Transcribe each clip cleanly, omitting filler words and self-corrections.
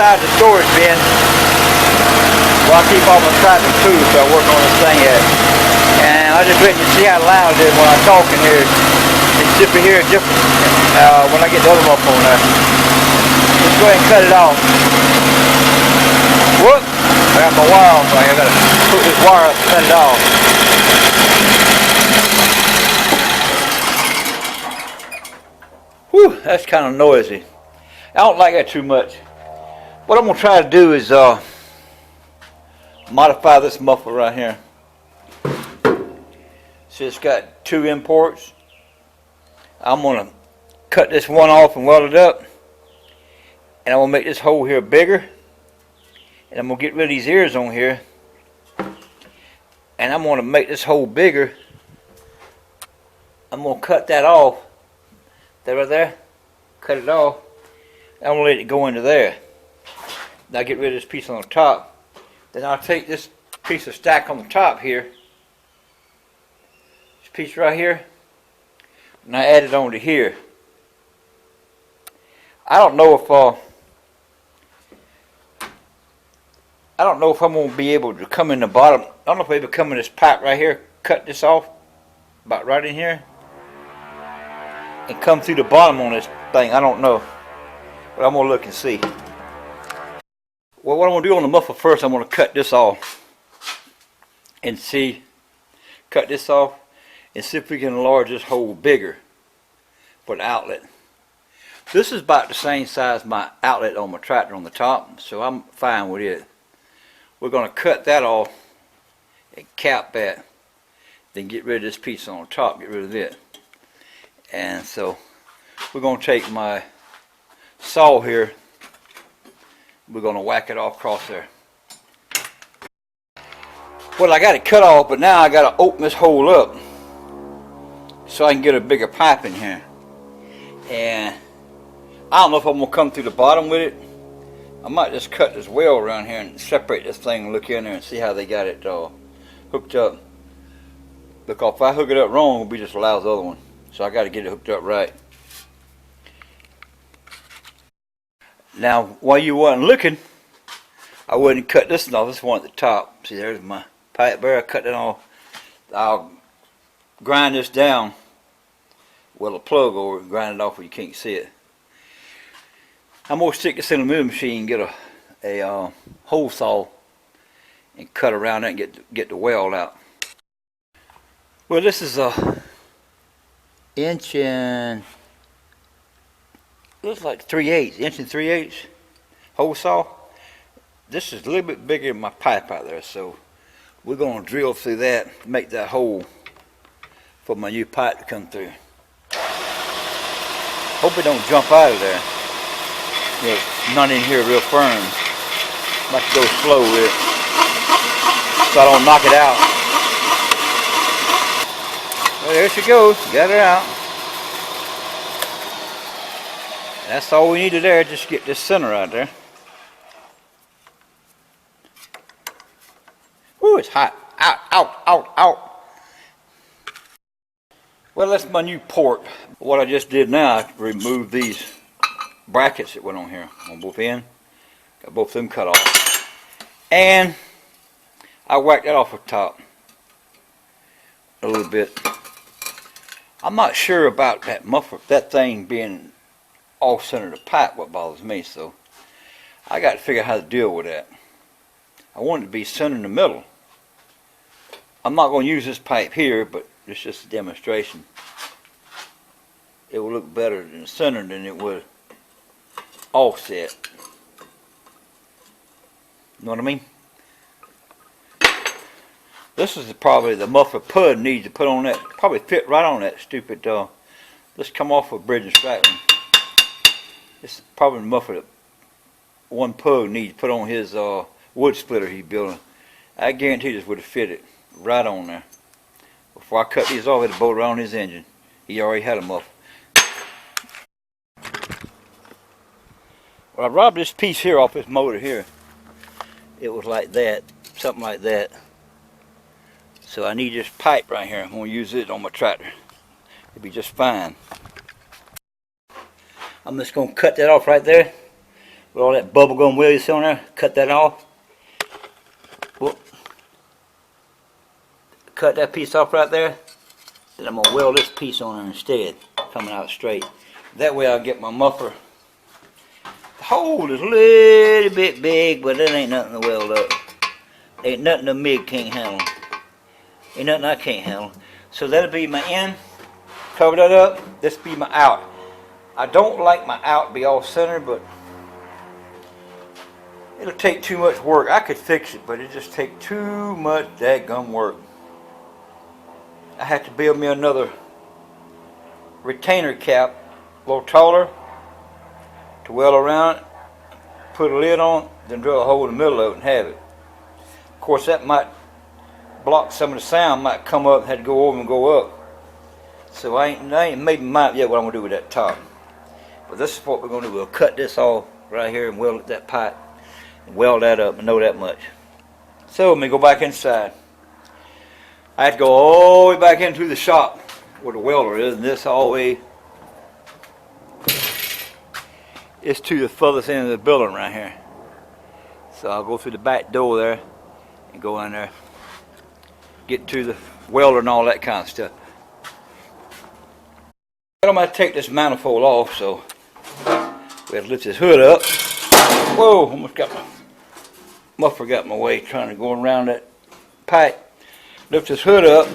inside the storage bin where I keep all my tractor tools so I work on this thing at. And I just let you see how loud it is when I talk in here. It's zippy here just when I get the other one up on there. Let's go ahead and cut it off. Whoop! I got my wire on, so I gotta put this wire up and cut it off. Whew, that's kind of noisy. I don't like that too much. What I'm going to try to do is modify this muffler right here. See, it's got 2 imports. I'm going to cut this one off and weld it up. And I'm going to make this hole here bigger. And I'm going to get rid of these ears on here. And I'm going to make this hole bigger. I'm going to cut that off. That right there. Cut it off. I'm going to let it go into there. Now get rid of this piece on the top. Then I'll take this piece of stack on the top here. This piece right here. And I add it onto here. I don't know if I'm going to be able to come in the bottom. I don't know if I ever come in this pipe right here, cut this off, about right in here, and come through the bottom on this thing. I don't know. But I'm going to look and see. Well, what I'm going to do on the muffler first, I'm going to cut this off. And see, cut this off, and see if we can enlarge this hole bigger for the outlet. This is about the same size as my outlet on my tractor on the top, so I'm fine with it. We're going to cut that off and cap that, then get rid of this piece on the top, get rid of it. And so we're going to take my saw here, we're going to whack it off across there. Well, I got it cut off, but now I got to open this hole up so I can get a bigger pipe in here. And I don't know if I'm going to come through the bottom with it. I might just cut this weld around here and separate this thing and look in there and see how they got it hooked up. Look, if I hook it up wrong, it'll be just as loud as the other one. So I got to get it hooked up right. Now, while you wasn't looking, I wouldn't cut this off. This one at the top. See, there's my pipe there. I cut that off. I'll grind this down with a plug over it, grind it off where you can't see it. I'm going to stick this in the milling machine, get a hole saw, and cut around it and get the weld out. Well, this is a inch and looks like 3/8, inch and 3/8 hole saw. This is a little bit bigger than my pipe out there, so we're going to drill through that, make that hole for my new pipe to come through. Hope it don't jump out of there. It's not in here real firm. I'm about to go slow with it so I don't knock it out. Well, there she goes. Got her out. That's all we needed there. Just get this center right there. Whoo, it's hot. Out, out, out, out. Well, that's my new port. What I just did now, I removed these brackets that went on here on both ends. Got both of them cut off. And I whacked that off the top a little bit. I'm not sure about that muffler, that thing being off center of the pipe, what bothers me, so I got to figure out how to deal with that. I want it to be centered in the middle. I'm not going to use this pipe here, but it's just a demonstration. It will look better in the center than it would offset. You know what I mean? This is probably the muffler pud needs to put on that. Probably fit right on that stupid. Let's come off of bridge and strapping. This is probably the muffler that one pug needs to put on his wood splitter he's building. I guarantee this would have fitted right on there. Before I cut these off, it'd bolt around his engine. He already had a muffler. Well, I robbed this piece here off this motor here. It was like that, something like that. So I need this pipe right here. I'm going to use it on my tractor. It'll be just fine. I'm just going to cut that off right there with all that bubblegum weld you see on there. Cut that off. Whoop. Cut that piece off right there. Then I'm going to weld this piece on there instead, coming out straight. That way I'll get my muffler. The hole is a little bit big, but it ain't nothing to weld up. Ain't nothing the MIG can't handle. Ain't nothing I can't handle. So that'll be my in. Cover that up. This be my out. I don't like my out to be all centered, but it'll take too much work. I could fix it, but it just take too much dadgum work. I have to build me another retainer cap, a little taller, to weld around it, put a lid on, then drill a hole in the middle of it and have it. Of course, that might block some of the sound, might come up and have to go over and go up. So I ain't made my mind yet what I'm going to do with that top. But this is what we're going to do. We'll cut this off right here and weld that pipe and weld that up, and know that much. So let me go back inside. I have to go all the way back into the shop where the welder is, and this all the way is to the furthest end of the building right here. So I'll go through the back door there and go in there, get to the welder and all that kind of stuff. I'm going to take this manifold off, so we have to lift this hood up. Whoa, almost got my muffler got in my way trying to go around that pipe. Lift this hood up.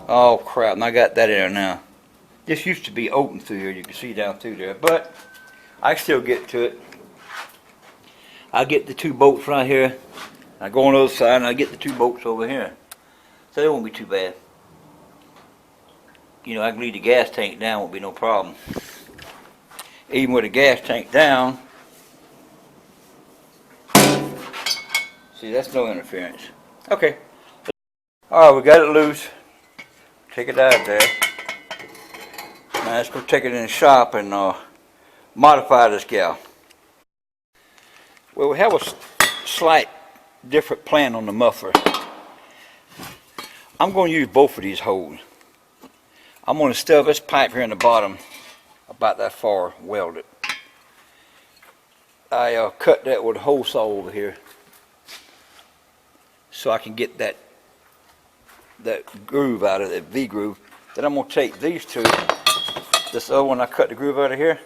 Oh crap, and I got that in there now. This used to be open through here, you can see down through there, but I can still get to it. I get the two bolts right here. I go on the other side and I get the two bolts over here. So it won't be too bad. You know, I can leave the gas tank down, won't be no problem. Even with the gas tank down, see, that's no interference. Okay. Alright, we got it loose. Take it out of there. Now let's go take it in the shop and modify this gal. Well, we have a slight different plan on the muffler. I'm going to use both of these holes. I'm going to stuff this pipe here in the bottom about that far, weld it. I cut that with a hole saw over here so I can get that groove out of it, V groove. Then I'm going to take these two, this other one I cut the groove out of here.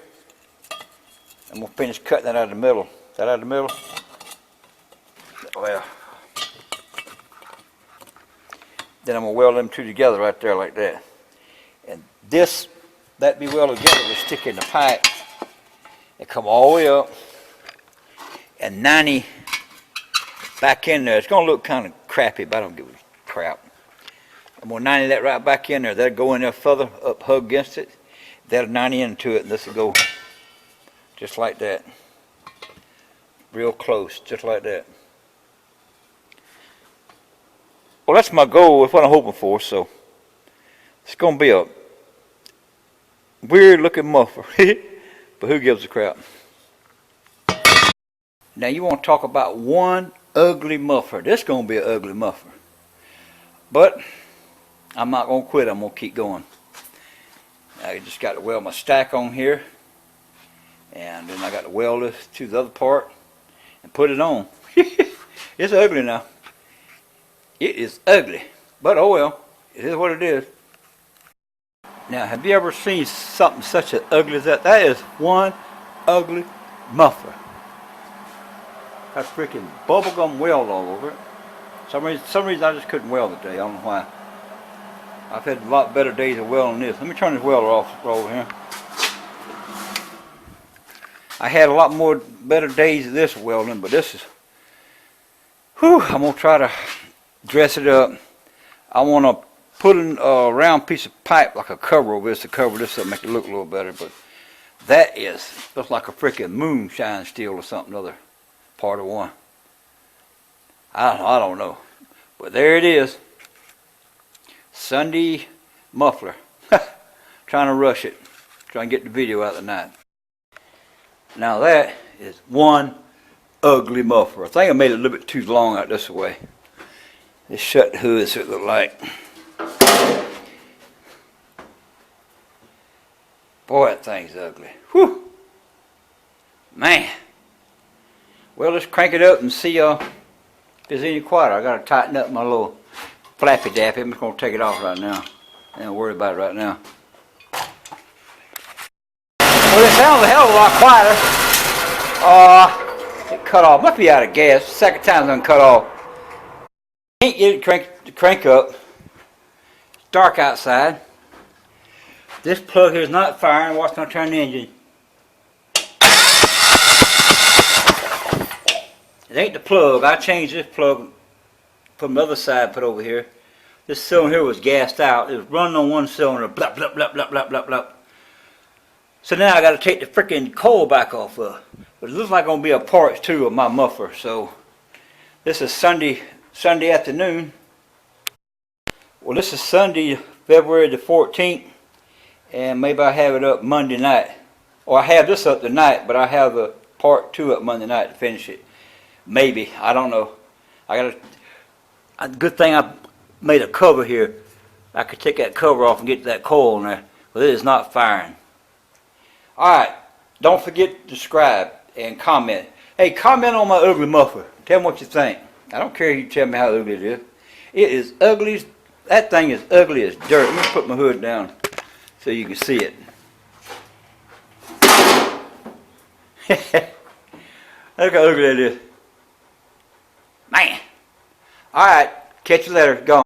I'm going to finish cutting that out of the middle. Is that out of the middle? Well, then I'm going to weld them two together right there like that. And this, that be welded together, will stick in the pipe and come all the way up and 90 back in there. It's going to look kind of crappy, but I don't give a crap. I'm going to 90 that right back in there. That'll go in there further, up hug against it. That'll 90 into it, and this will go just like that. Real close, just like that. Well, that's my goal. That's what I'm hoping for, so it's going to be a weird looking muffler, but who gives a crap? Now you want to talk about one ugly muffler. This is going to be an ugly muffler. But I'm not going to quit. I'm going to keep going. I just got to weld my stack on here. And then I got to weld this to the other part and put it on. It's ugly now. It is ugly. But oh well. It is what it is. Now, have you ever seen something such as ugly as that? That is one ugly muffler. Got freaking bubblegum weld all over it. Some reason I just couldn't weld today. I don't know why. I've had a lot better days of welding this. Let me turn this welder off over here. I had a lot more better days of this welding, but this is, whew, I'm going to try to dress it up. I want to put a round piece of pipe like a cover over this to cover this up, make it look a little better, but that looks like a freaking moonshine steel or something other part of one. I don't know, but there it is. Sunday muffler. Trying to rush it, trying to get the video out tonight. Now that is one ugly muffler. I think I made it a little bit too long out this way. Just shut the hood so it look like. Boy, that thing's ugly. Whew. Man. Well, let's crank it up and see if there's any quieter. I gotta tighten up my little flappy dappy. I'm just gonna take it off right now. Don't worry about it right now. Well, it sounds a hell of a lot quieter. It cut off. Must be out of gas. Second time it's cut off. Can't get it to crank up. It's dark outside. This plug here is not firing. Watch me turn the engine. It ain't the plug. I changed this plug from the other side, put over here. This cylinder here was gassed out. It was running on one cylinder, blah, blah, blah, blah, blah, blah, blah. So now I got to take the freaking coil back off of. But it looks like going to be a part 2 of my muffler. So this is Sunday afternoon. Well, this is Sunday, February the 14th. And maybe I have it up Monday night. Or I have this up tonight, but I have the part 2 up Monday night to finish it. Maybe. I don't know. A good thing I made a cover here. I could take that cover off and get that coil in there. But it is not firing. Alright. Don't forget to subscribe and comment. Hey, comment on my ugly muffler. Tell me what you think. I don't care if you tell me how ugly it is. It is ugly. That thing is ugly as dirt. Let me put my hood down so you can see it. Look how ugly that is. Man. Alright. Catch you later. Gone.